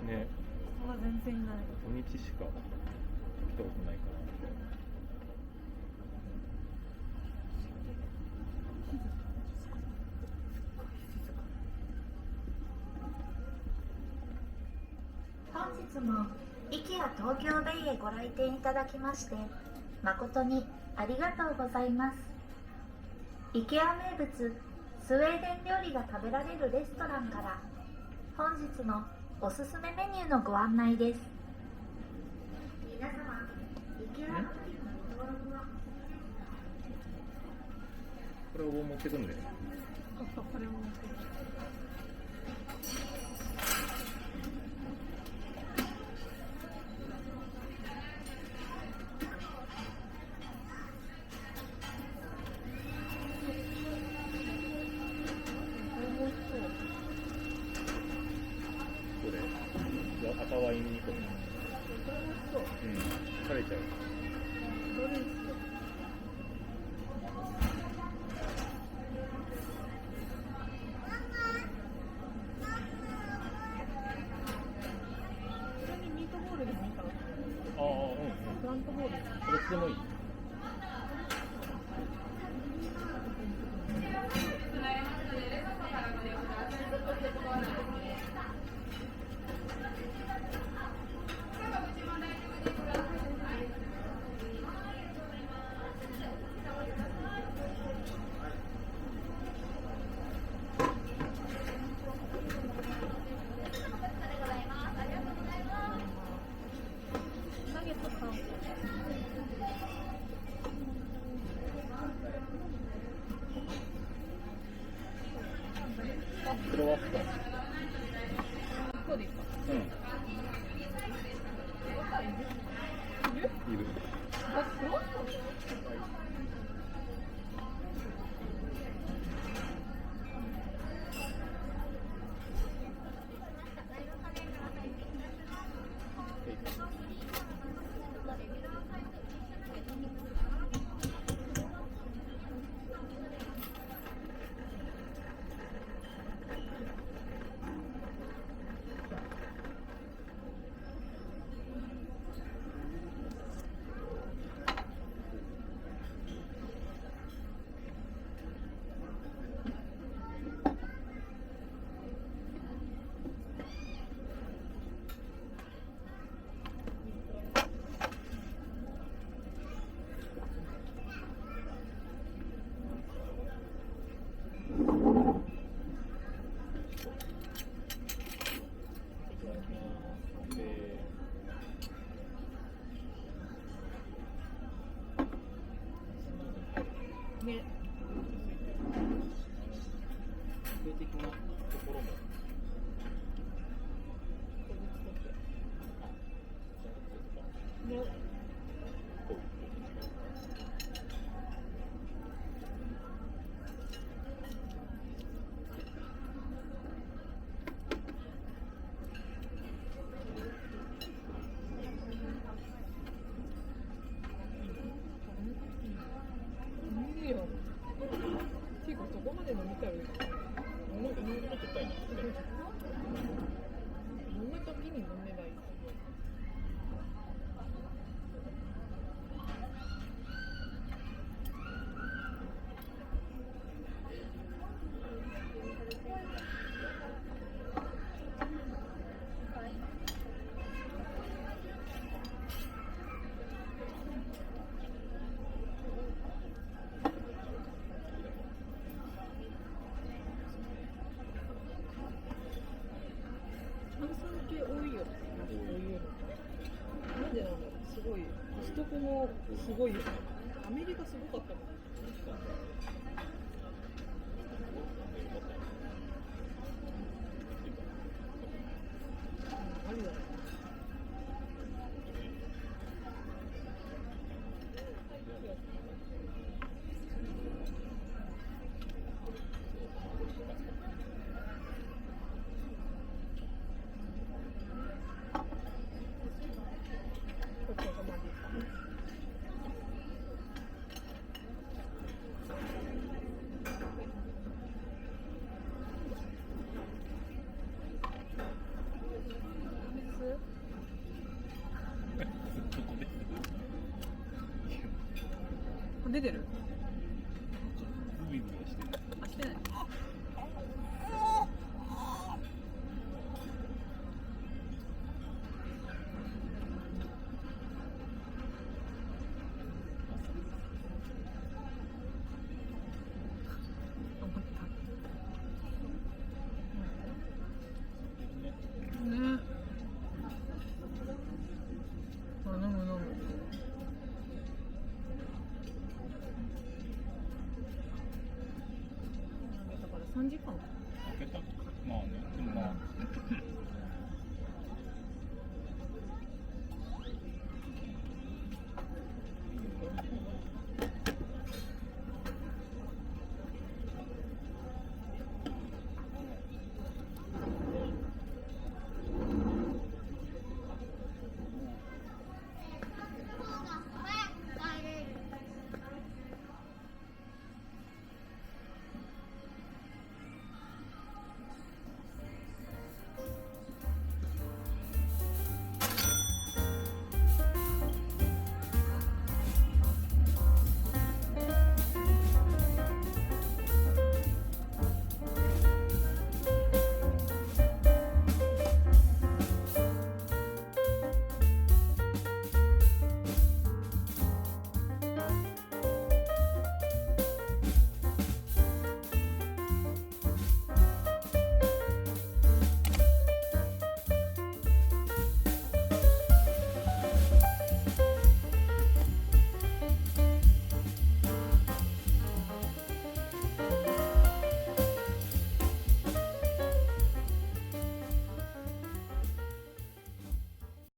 ね、人は全然いない。土日しか来たことないから。本日も IKEA 東京ベイへご来店いただきまして誠にありがとうございます。 IKEA 名物スウェーデン料理が食べられるレストランから本日のおすすめメニューのご案内です。皆様 IKEA アプリのご登録を。これを持ってくんで。そう、これを持ってくる。赤ワイン煮込み。うん、疲れちゃう。どれにしよう。普通にミートボールでもいいかな。ああ、うん。プラントボール。どっちでもいい。ナゲット3個。クロワッサン。1個でいいか。うん。いる？いる。あ、クロワッサン？ね。性的なところも。ね。いいよ。ていうかそこまで飲みたいよ。もっと高いな。飲むときに飲めばいい。炭酸系多いよ。なんでなんだろう。すごい。コストコもすごいよ。アメリカすごかったもん。ありだね。ここがまで。出てる？グビグビはしてる。あ、してない。ね。あ、飲む飲む。だから3時間か。開けた。まあね、でもまあ。